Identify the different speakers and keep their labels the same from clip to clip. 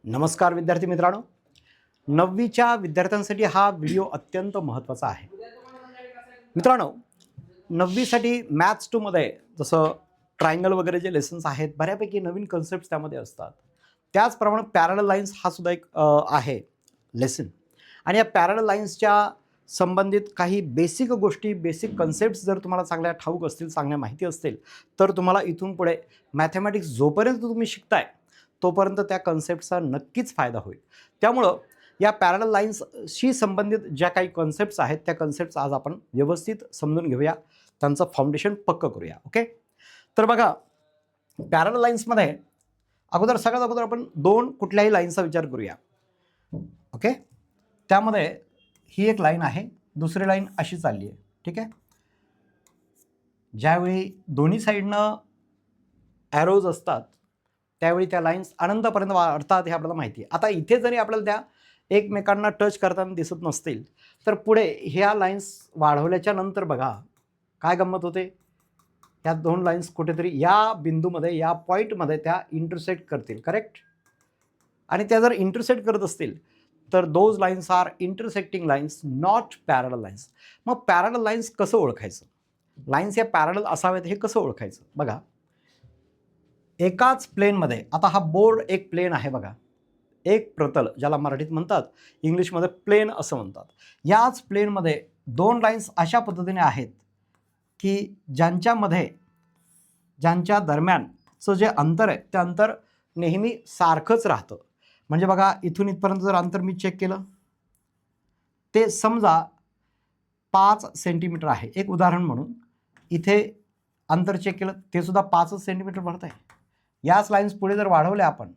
Speaker 1: नमस्कार विद्यार्थी मित्रांनो, 9वीच्या विद्यार्थ्यांसाठी हा व्हिडिओ अत्यंत महत्त्वाचा आहे. मित्रांनो, 9वीसाठी मॅथ्स 2 मध्ये जसं ट्रायंगल वगैरे जे लेसन्स आहेत, बऱ्यापैकी नवीन कन्सेप्ट्स त्यामध्ये असतात. त्याचप्रमाणे पॅरलल लाईन्स हा सुद्धा एक आहे लेसन. आणि या पॅरलल लाईन्सच्या संबंधित काही बेसिक गोष्टी, बेसिक कन्सेप्ट्स जर तुम्हाला चांगल्या ठाऊक असतील, चांगल्या माहिती असतील, तर तुम्हाला इथून पुढे मॅथमॅटिक्स जोपर्यंत तुम्ही शिकताय तोपर्यंत त्या कन्सेप्टचा नक्कीच फायदा होईल. त्यामुळं या पॅरलल लाईन्सशी संबंधित ज्या काही कन्सेप्ट्स आहेत त्या कन्सेप्ट्स आज आपण व्यवस्थित समजून घेऊया, त्यांचं फाउंडेशन पक्कं करूया. ओके, तर बघा, पॅरलल लाईन्समध्ये सगळ्यात अगोदर आपण दोन कुठल्याही लाईन्सचा विचार करूया. ओके, त्यामध्ये ही एक लाईन आहे, दुसरी लाईन अशी चालली आहे. ठीक आहे, ज्यावेळी दोन्ही साईडनं ॲरोज असतात त्यावेळी त्या लाईन्स अनंतपर्यंत वाढतात, हे आपल्याला माहिती आहे. आता इथे जरी आपल्याला त्या एकमेकांना टच करताना दिसत नसतील तर पुढे ह्या लाईन्स वाढवल्याच्या नंतर बघा काय गंमत होते. ह्या दोन लाईन्स कुठेतरी या बिंदूमध्ये, या पॉईंटमध्ये त्या इंटरसेक्ट करतील. करेक्ट. आणि त्या जर इंटरसेक्ट करत असतील तर those lines are intersecting lines, not parallel lines. मग पॅरलल लाईन्स कसं ओळखायचं, लाईन्स या पॅरलल असावेत हे कसं ओळखायचं? बघा, एकाच प्लेनमध्ये, आता हा बोर्ड एक प्लेन आहे बघा, एक प्रतल ज्याला मराठीत म्हणतात, इंग्लिशमध्ये प्लेन असं म्हणतात. याच प्लेनमध्ये दोन लाईन्स अशा पद्धतीने आहेत की ज्यांच्या दरम्यानचं जे अंतर आहे ते अंतर नेहमी सारखंच राहतं. म्हणजे बघा, इथून इथपर्यंत जर अंतर मी चेक केलं ते समजा 5 सेंटीमीटर आहे, एक उदाहरण म्हणून. इथे अंतर चेक केलं ते सुद्धा 5 सेंटीमीटर भरत आहे. याच लाईन्स पुढे जर वाढवल्या आपण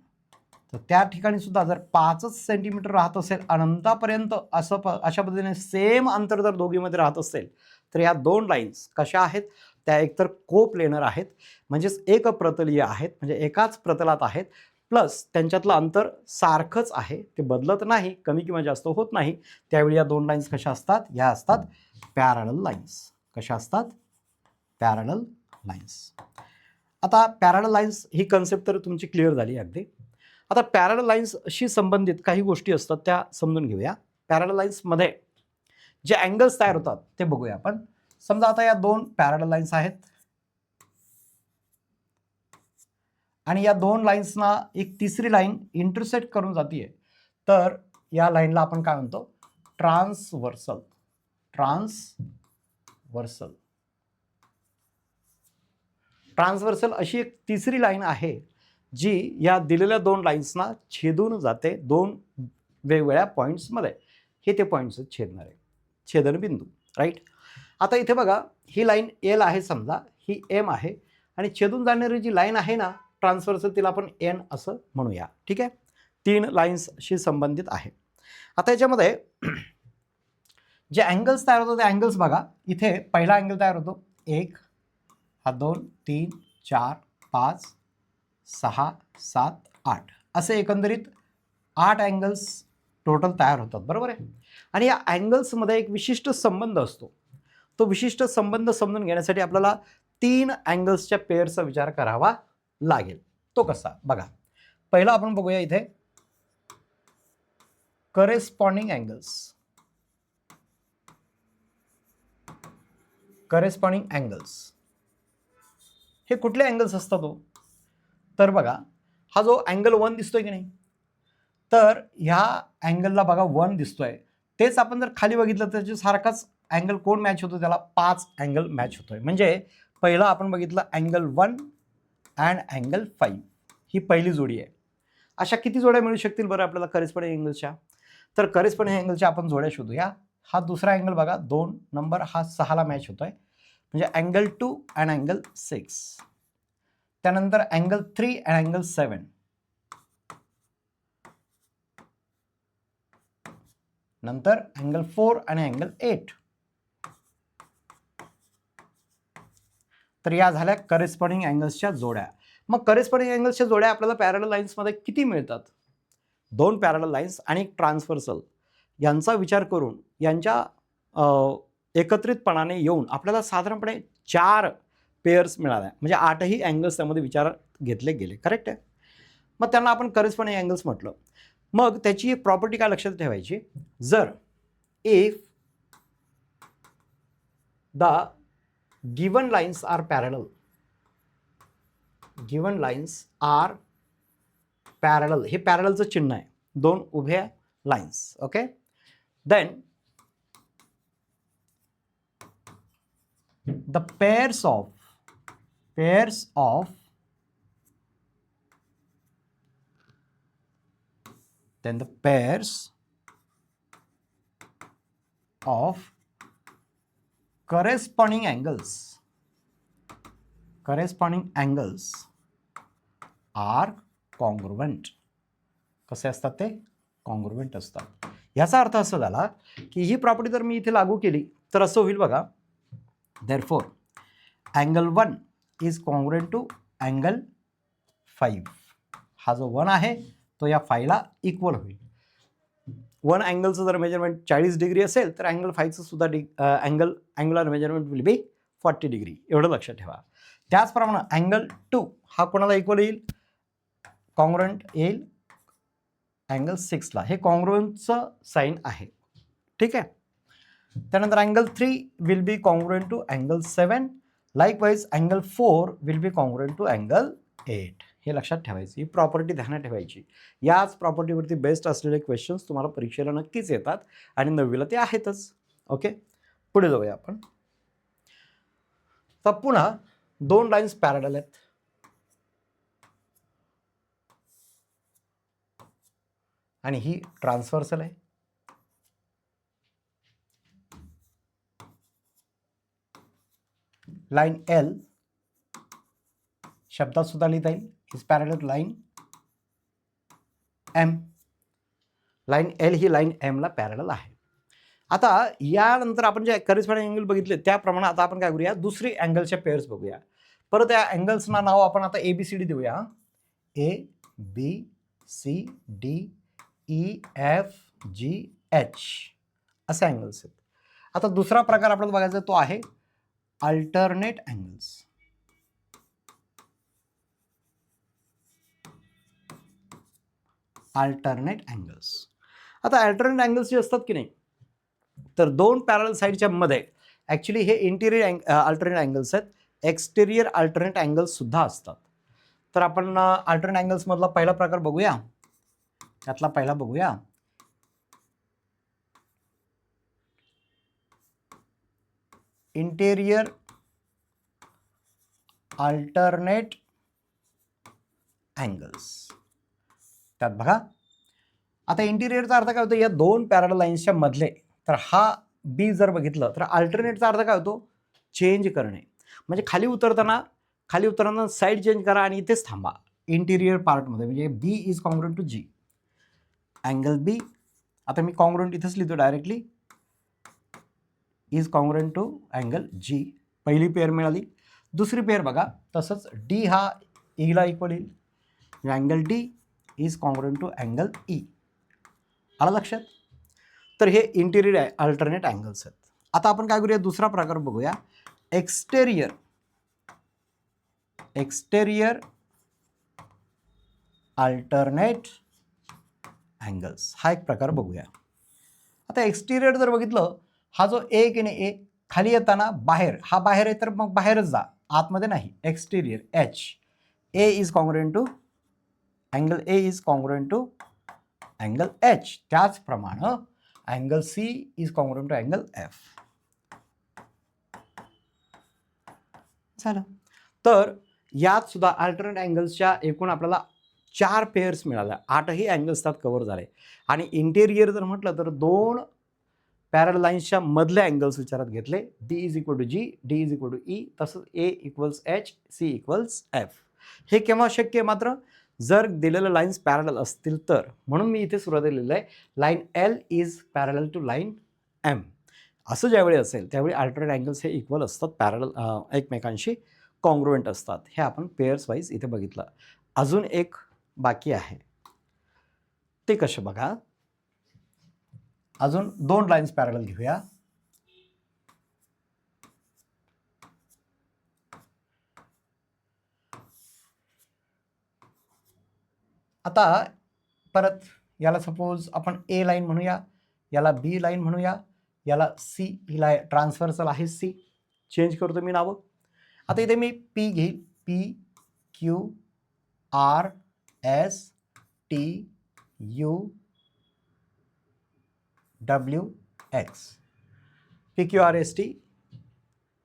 Speaker 1: तर त्या ठिकाणी सुद्धा जर 5 सेंटीमीटर राहत असेल अनंतापर्यंत, अशा पद्धतीने सेम अंतर जर दोघीमध्ये राहत असेल तर या दोन लाईन्स कशा आहेत, त्या एकतर कोप्लेनर आहेत, म्हणजेच एक प्रतलीय आहेत, म्हणजे एकाच प्रतलात आहेत, प्लस त्यांच्यातलं अंतर सारखंच आहे, ते बदलत नाही, कमी किंवा जास्त होत नाही. त्यावेळी या दोन लाईन्स कशा असतात, या असतात पॅरलल लाईन्स. कशा असतात? Parallel lines. आता पॅरलल लाईन्स ही कन्सेप्ट तर तुमची क्लिअर झाली अगदी. आता पॅरलल लाईन्सशी संबंधित काही गोष्टी असतात त्या समजून घेऊया. पॅरलल लाईन्समध्ये जे अँगल्स तयार होतात ते बघूया आपण. समजा आता या दोन पॅरलल लाईन्स आहेत आणि या दोन लाईन्सना एक तिसरी लाईन इंटरसेक्ट करून जातीये, तर या लाईनला आपण काय म्हणतो? ट्रान्सव्हर्सल. ट्रान्सव्हर्सल. ट्रान्सव्हर्सल अशी एक तिसरी लाईन आहे जी या दिलेल्या दोन लाईन्सना छेदून जाते दोन वेगवेगळ्या पॉईंट्समध्ये. हे ते पॉईंट्स छेदणारे छेदनबिंदू. राईट. आता इथे बघा, ही लाईन एल आहे समजा, ही एम आहे, आणि छेदून जाणारी जी लाईन आहे ना ट्रान्सव्हर्सल, तिला आपण एन असं म्हणूया. ठीक आहे, तीन लाईन्सशी संबंधित आहे. आता याच्यामध्ये जे अँगल्स तयार होतो ते अँगल्स बघा. इथे पहिला अँगल तयार होतो 1, हा 2, 3, 4, 5, 6, 7, 8 असे एकंदरीत 8 अँगल्स टोटल तयार होतात. बरोबर आहे. आणि या अँगल्समध्ये एक विशिष्ट संबंध असतो. तो विशिष्ट संबंध समजून घेण्यासाठी आपल्याला 3 अँगल्सच्या पेअरचा विचार करावा लागेल. तो कसा? बघा, पहिला आपण बघूया इथे करेस्पॉन्डिंग अँगल्स. करेस्पॉन्डिंग अँगल्स हे कुठले अँगल्स असतात हो? तर बघा, हा जो अँगल 1 दिसतोय की नाही, तर ह्या अँगलला बघा 1 दिसतोय, तेच आपण जर खाली बघितलं तर त्याच्या सारखाच अँगल कोण मॅच होतो, त्याला 5 अँगल मॅच होतोय. म्हणजे पहिला आपण बघितलं अँगल 1 अँड अँगल 5, ही पहिली जोडी आहे. अशा किती जोड्या मिळू शकतील बरं आपल्याला करेस्पॉन्डिंग अँगल्सच्या? तर करेस्पॉन्डिंग अँगलच्या आपण जोड्या शोधूया. हा दुसरा अँगल बघा 2 नंबर, हा 6 ला मॅच होतोय, म्हणजे अँगल 2 अँड अँगल 6. त्यानंतर अँगल 3 अँड अँगल 7. नंतर अँगल 4 आणि अँगल 8. तर या झाल्या करेस्पॉन्डिंग अँगल्सच्या जोड्या. मग करेस्पॉन्डिंग अँगल्सच्या जोड्या आपल्याला पॅरलल लाईन्समध्ये किती मिळतात? 2 पॅरलल लाईन्स आणि एक ट्रान्सव्हर्सल यांचा विचार करून यांच्या एकत्रितपणाने येऊन आपल्याला साधारणपणे 4 पेअर्स मिळाल्या, म्हणजे 8ही अँगल्स त्यामध्ये विचारात घेतले गेले. करेक्ट आहे. मग त्यांना आपण करेस्पॉन्डिंग अँगल्स म्हटलं. मग त्याची एक प्रॉपर्टी काय लक्षात ठेवायची, जर if the given lines are parallel, given lines are parallel, हे पॅरलचं चिन्ह आहे, दोन उभ्या lines. Okay, then the pairs of then the pairs of corresponding angles are congruent. कसे असतात ते, कॉन्ग्रुएंट असतात. याचा अर्थ असा झाला की ही प्रॉपर्टी जर मी इथे लागू केली तर असं होईल बघा, therefore angle 1 is congruent to angle 5. हा जो 1 आहे तो या 5 ला इक्वल होईल. 1 अँगलचं जर मेजरमेंट 40 डिग्री असेल तर अँगल 5चं सुद्धा angular measurement will be 40 degree, एवढं लक्षात ठेवा. त्याचप्रमाणे अँगल 2 हा कोणाला इक्वल येईल, कॉन्ग्रुएंट येईल अँगल 6 ला. हे कॉन्ग्रुएंटचं साईन आहे. ठीक आहे. त्यानंतर angle 3 will be congruent to angle 7. Likewise angle 4 will be congruent to angle 8. हे लक्षात ठेवायची, ही प्रॉपर्टी ध्यानात ठेवायची. याच प्रॉपर्टीवरती बेस्ड असलेले क्वेश्चन्स तुम्हाला परीक्षेला नक्कीच येतात आणि 9वीला ते आहेतच. ओके, पुढे जाऊया आपण. तर पुन्हा दोन लाईन्स पॅरलल आहेत आणि ही ट्रान्सव्हर्सल आहे. लाईन एल शब्दात सुद्धा लिहिता येईल, is parallel to line M. Line L ही लाईन एम ला पॅरलल आहे. आता यानंतर आपण जे करेस्पॉन्डिंग अँगल बघितले त्याप्रमाणे आता आपण काय करूया, दुसरी अँगलच्या पेअर्स बघूया. परत या अँगल्सना नाव आपण आता ABCD देऊया. ABCDEFGH असे अँगल्स आहेत. आता दुसरा प्रकार आपल्याला बघायचा तो आहे अल्टरनेट अँगल्स. Alternate angles. आता अल्टरनेट अँगल्स जे असतात की नाही, तर दोन पॅरलल साईडच्या मध्ये ॲक्च्युली हे इंटिरियर अल्टरनेट अँगल्स आहेत, एक्सटेरियर अल्टरनेट अँगल्स सुद्धा असतात. तर आपण अल्टरनेट अँगल्स मधला पहिला प्रकार बघूया. त्यातला पहिला बघूया इंटेरियर अल्टरनेट अँगल्स. त्यात बघा, आता इंटिरियरचा अर्थ काय होतो, या दोन पॅरलल लाईन्सच्या मधले. तर हा बी जर बघितलं तर अल्टरनेटचा अर्थ काय होतो, चेंज करणे. म्हणजे खाली उतरताना साईड चेंज करा आणि इथेच थांबा इंटिरियर पार्टमध्ये. म्हणजे B is congruent to G. Angle B, आता मी कॉन्ग्रुएंट इथेच लिहितो directly, is congruent to angle G. पहिली पेअर मिळाली. दुसरी पेअर बघा तसंच, डी हा ईला इक्वल येईल. Angle D is congruent to angle E. आला लक्षात. तर हे इंटिरियर अल्टरनेट अँगल्स आहेत. आता आपण काय करूया, दुसरा प्रकार बघूया, एक्सटेरियर अल्टरनेट अँगल्स. हा एक प्रकार बघूया. आता एक्सटेरियर जर बघितलं, हा जो ए की नाही, ए खाली येताना बाहेर, हा बाहेर आहे तर मग बाहेरच जा, आतमध्ये नाही. Exterior H, A is congruent to angle A is congruent to angle H. त्याचप्रमाणे angle C is congruent to angle F. झालं. तर यात सुद्धा अल्टरनेट अँगल्सच्या एकूण आपल्याला 4 पेअर्स मिळाल्या, 8ही अँगल्स त्यात कव्हर झाले. आणि इंटेरियर जर म्हटलं तर दोन पॅरलल लाईन्सच्या मधले अँगल्स विचारात घेतले. D is equal to G, D is equal to E, तसंच A equals H, C equals F. हे केव्हा शक्य आहे, मात्र जर दिलेल्या लाईन्स पॅरलल असतील तर. म्हणून मी इथे सुरुवातीला लिहिलं आहे line L is parallel to line M. असं ज्यावेळी असेल त्यावेळी अल्टरनेट अँगल्स हे इक्वल असतात, पॅरलल एकमेकांशी कॉन्ग्रुएंट असतात. हे आपण पेअर्स वाईज इथे बघितलं. अजून एक बाकी आहे, ते कसे बघा. अजून दोन लाईन्स पॅरलल घेऊया. आता परत याला सपोज आपण ए लाईन म्हणूया, याला बी लाईन म्हणूया, याला सी, ही लाईन ट्रान्सव्हर्सल आहे सी. चेंज करतो मी नावं. आता इथे मी पी घेईल, P Q R S T U W X. P Q R S T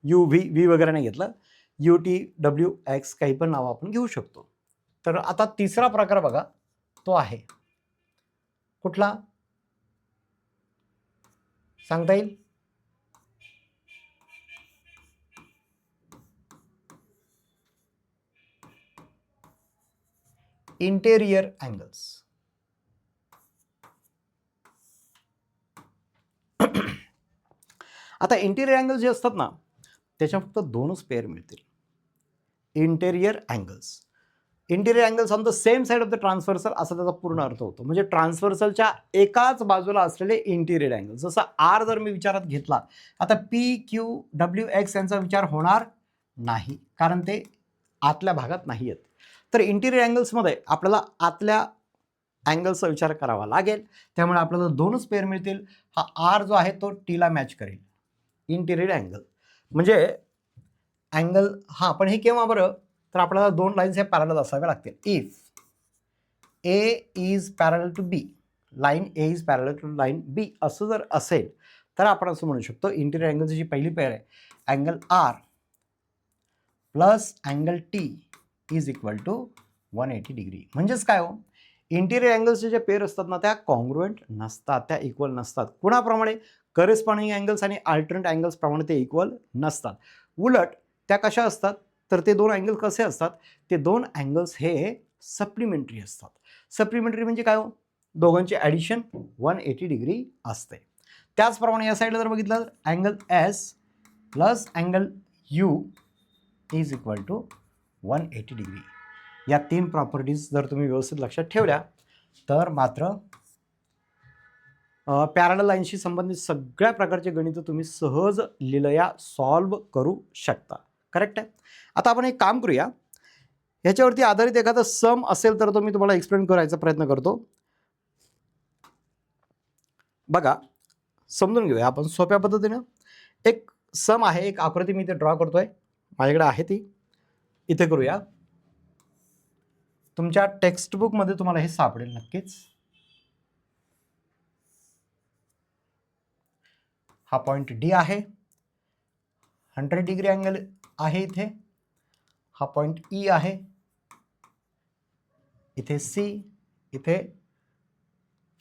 Speaker 1: U V वगैरे नाही घेतलं, यू टी डब्ल्यू एक्स काही पण नावं आपण घेऊ शकतो. तर आता तिसरा प्रकार बघा, तो आहे कुठला सांगता येईल? Interior angles. आता इंटेरियर अँगल जे असतात ना, त्याच्या फक्त दोनच पेअर मिळतील. Interior angles, interior angles on the same side of the transversal असा त्याचा पूर्ण अर्थ होतो. म्हणजे ट्रान्सव्हर्सलच्या एकाच बाजूला असलेले इंटेरियर अँगल. जसं आर जर मी विचारात घेतला, आता पी क्यू डब्ल्यू एक्स यांचा विचार होणार नाही, कारण ते आतल्या भागात नाही आहेत. तर इंटेरियर अँगल्समध्ये आपल्याला आतल्या अँगलचा विचार करावा लागेल. त्यामुळे आपल्याला दोनच पेअर मिळतील. हा आर जो आहे तो टीला मॅच करेल. इंटेरियर अँगल म्हणजे अँगल हा, पण हे केव्हा बरं, तर आपल्याला दोन लाईन्स हे पॅरलल असाव्या लागतील. If A is parallel to B, line A is parallel to line B असं जर असेल तर आपण असं म्हणू शकतो इंटेरियर अँगलची जी पहिली पेअर आहे, angle R plus angle T is equal to 180 degree. म्हणजेच काय हो, इंटेरियर अँगल्सचे जे पेअर असतात ना, त्या कॉन्ग्रुएंट नसतात, त्या इक्वल नसतात. कुणाप्रमाणे? करेस्पॉन्डिंग अँगल्स आणि अल्टरनेट अँगल्स प्रमाणे ते इक्वल नसतात. उलट त्या कशा असतात, तर ते दोन अँगल कसे असतात, ते दोन अँगल्स हे सप्लिमेंटरी असतात. सप्लिमेंटरी म्हणजे काय हो, दोघांची ॲडिशन 180 डिग्री असते. त्याचप्रमाणे या साईडला जर बघितलं तर angle S plus angle U is equal to 180 degree. या तीन प्रॉपर्टीज जर तुम्ही व्यवस्थित लक्षात ठेवल्या तर मात्र पॅरलल लाईनशी संबंधित सगळ्या प्रकारचे गणित तुम्ही सहज लिलया सॉल्व करू शकता. करेक्ट आहे. आता आपण एक काम करूया, ह्याच्यावरती आधारित एखादा सम असेल तर तो मी तुम्हाला एक्सप्लेन करायचा प्रयत्न करतो. बघा, समजून घेऊया आपण सोप्या पद्धतीनं. एक सम आहे, एक आकृती मी इथे ड्रॉ करतोय, माझ्याकडे आहे ती. इथे करूया. तुमच्या टेक्स्टबुकमध्ये तुम्हाला हे सापडेल नक्कीच. हा पॉइंट डी आहे, 100 डिग्री अँगल आहे इथे. हा पॉइंट ई आहे, इथे सी, इथे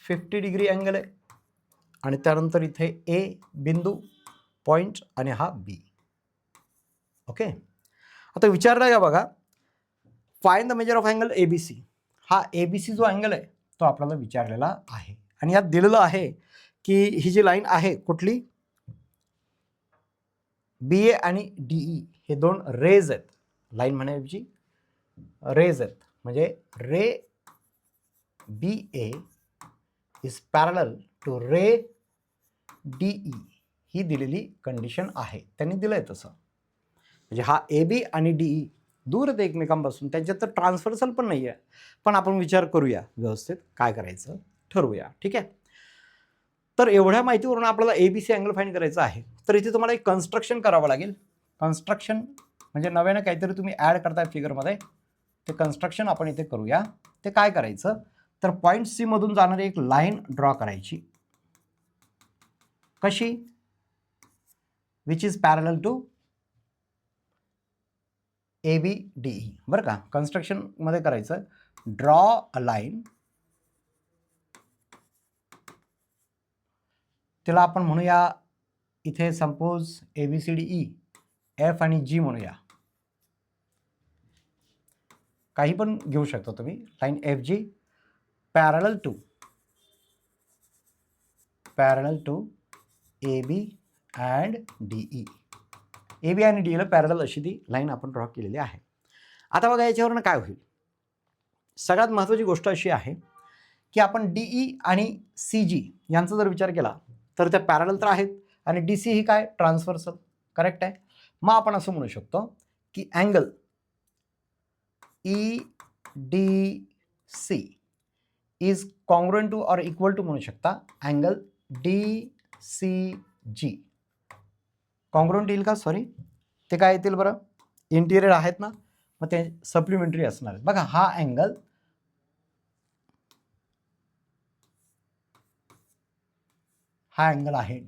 Speaker 1: 50 डिग्री अँगल आहे, आणि त्यानंतर इथे ए बिंदू पॉइंट आणि हा बी. ओके. आता विचारलं का बघा, find the measure of angle ABC. हा एबीसी जो अँगल आहे तो आपल्याला विचारलेला आहे, आणि यात दिलेलं आहे की ही जी लाईन आहे कुठली, बी ए आणि डीई हे दोन रेज आहेत. लाईन म्हणण्याऐवजी रेज आहेत, म्हणजे ray B A is parallel to ray DE ही दिलेली कंडिशन आहे, त्यांनी दिलंय तसं. म्हणजे हा ए बी आणि डीई दूर आहेत एकमेकांपासून, त्यांच्यात तर ट्रान्सव्हर्सल पण नाही आहे. पण आपण विचार करूया व्यवस्थित, काय करायचं ठरवूया. ठीक आहे. तर एवढ्या माहितीवरून आपल्याला एबीसी अँगल फाइंड करायचं आहे. तर इथे तुम्हाला एक कन्स्ट्रक्शन करावं लागेल. कन्स्ट्रक्शन म्हणजे नव्यानं काहीतरी तुम्ही ॲड करताय फिगरमध्ये, ते कन्स्ट्रक्शन आपण इथे करूया. ते काय करायचं, तर पॉईंट सी मधून जाणारी एक लाईन ड्रॉ करायची. कशी? Which is parallel to A B D E. बरं का, कन्स्ट्रक्शनमध्ये करायचं, ड्रॉ अ लाईन, त्याला आपण म्हणूया इथे suppose A B C D E F आणि जी म्हणूया, काही पण घेऊ शकता तुम्ही. Line F G parallel to A B and D E. A B आणि डी ईला पॅरलल अशी ती लाईन आपण ड्रॉ केलेली आहे. आता बघा याच्यावरनं काय होईल, सगळ्यात महत्त्वाची गोष्ट अशी आहे की आपण डी ई आणि सी जी यांचा जर विचार केला तर त्या पॅरलल तर आहेत, आणि डी सी ही काय, ट्रान्सव्हर्सल. करेक्ट आहे. मग आपण असं म्हणू शकतो की angle E D C is congruent to or equal to म्हणू शकता अँगल DCG. कॉन्ग्रुएंट येईल का? सॉरी, ते काय येतील बरं? इंटिरियर आहेत ना, मग ते सप्लिमेंटरी असणार आहेत. बघा हा अँगल आहे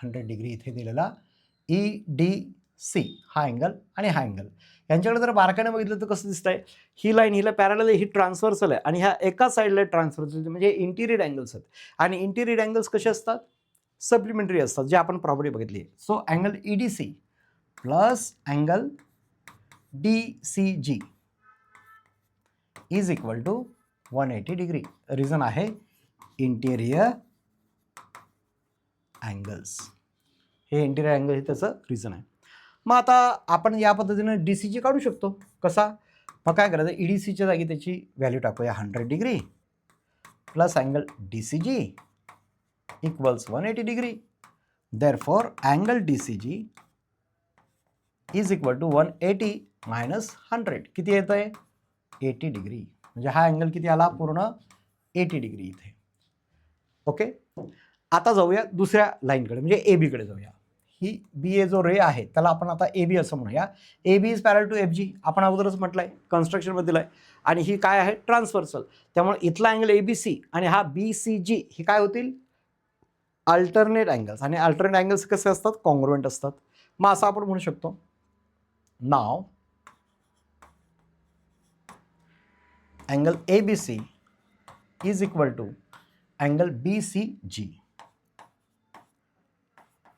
Speaker 1: 100 डिग्री इथे दिलेला EDC हा अँगल आणि हा अँगल. यांच्याकडे जर बारकाने बघितलं तर कसं दिसतंय? ही लाईन हिला पॅरलल आहे, ही ट्रान्सव्हर्सल आहे आणि ह्या एका साईडला ट्रान्सव्हर्सल, म्हणजे इंटिरियर अँगल्स आहेत. आणि इंटिरियर अँगल्स कसे असतात? सप्लिमेंटरी असतात, जे आपण प्रॉपर्टी बघितली आहे. So angle EDC plus angle DCG is equal to 180 degree. Reason आहे इंटिरियर अँगल्स. हे इंटिरियर अँगल हे त्याचं रिझन आहे. मग आता आपण या पद्धतीने DCG काढू शकतो. कसा? मग काय करायचं? EDCच्या जागी त्याची व्हॅल्यू टाकूया 100 degree plus angle DCG equals 180 degree. Therefore angle DCG is equal to 180 minus 100. किती येत आहे? 80 डिग्री. म्हणजे हा अँगल किती आला? पूर्ण 80 डिग्री इथे. ओके. आता जाऊया दुसऱ्या लाईनकडे, म्हणजे AB कडे जाऊया. ही BA जो रे आहे त्याला आपण आता AB असं म्हणूया. AB इज पॅरल टू FG. आपण अगोदरच म्हटलंय, कन्स्ट्रक्शनमध्ये दिलंय. आणि ही काय आहे? ट्रान्सव्हर्सल. त्यामुळे इथला अँगल ABC आणि हा BCG हे काय होतील? Alternate angles. आणि अल्टरनेट अँगल्स कसे असतात? कॉन्ग्रुएंट असतात. मग असं आपण म्हणू शकतो, नाव angle ABC is equal to angle BCG.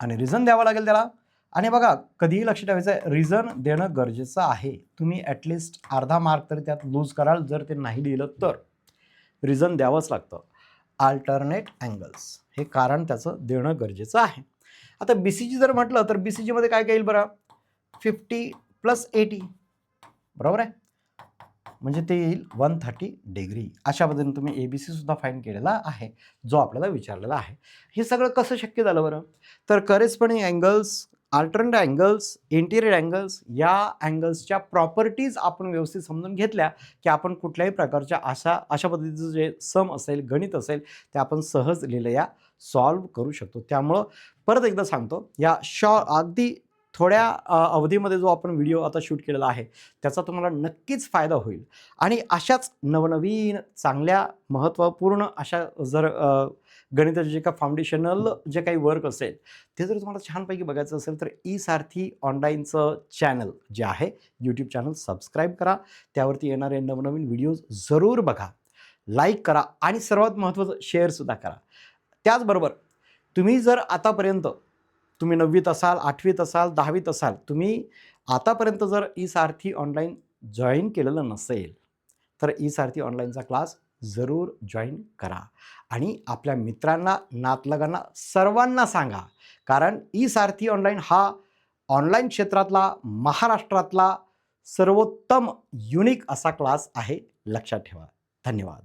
Speaker 1: आणि रिझन द्यावं लागेल त्याला. आणि बघा, कधीही लक्ष ठेवायचं आहे, रिझन देणं गरजेचं आहे. तुम्ही ॲटलिस्ट अर्धा मार्क तरी त्यात लूज कराल जर ते नाही लिहिलं तर. रिझन द्यावंच लागतं. अल्टरनेट अँगल्स हे कारण त्याचं देणं गरजेचं आहे. आता BCG जर म्हटलं तर BCG मध्ये काय येईल बरं? 50 प्लस 80, बरोबर आहे. म्हणजे ते येईल 130 डिग्री. अशा पद्धतीने तुम्ही ABC सुद्धा फाईंड केलेला आहे, जो आपल्याला विचारलेला आहे. हे सगळं कसं शक्य झालं बरं? तर corresponding angles, alternate angles, interior angles या अँगल्सच्या प्रॉपर्टीज आपण व्यवस्थित समजून घेतल्या की आपण कुठल्याही प्रकारच्या अशा पद्धतीचं जे सम असेल, गणित असेल, ते आपण सहज लिहिल्या सॉल्व्ह करू शकतो. त्यामुळं परत एकदा सांगतो, या अगदी थोड्या अवधीमध्ये जो आपण व्हिडिओ आता शूट केलेला आहे त्याचा तुम्हाला नक्कीच फायदा होईल. आणि अशाच नवनवीन चांगल्या महत्त्वपूर्ण अशा जर गणिताचे जे काही फाउंडेशनल जे काही वर्क असेल ते जर तुम्हाला छानपैकी बघायचं असेल तर सारथी ऑनलाईनचं चॅनल जे आहे, यूट्यूब चॅनल सबस्क्राईब करा. त्यावरती येणारे नवनवीन व्हिडिओज जरूर बघा, लाईक करा आणि सर्वात महत्त्वाचं शेअरसुद्धा करा. त्याचबरोबर तुम्ही जर आतापर्यंत तुम्ही 9वीत असाल, 8वीत असाल, 10वीत असाल, तुम्ही आतापर्यंत जर सारथी ऑनलाईन जॉईन केलेलं नसेल तर सारथी ऑनलाईनचा क्लास जरूर जॉईन करा. आणि आपल्या मित्रांना, नातलगांना, सर्वांना सांगा. कारण सारथी ऑनलाईन हा ऑनलाईन क्षेत्रातला महाराष्ट्रातला सर्वोत्तम युनिक असा क्लास आहे. लक्षात ठेवा. धन्यवाद.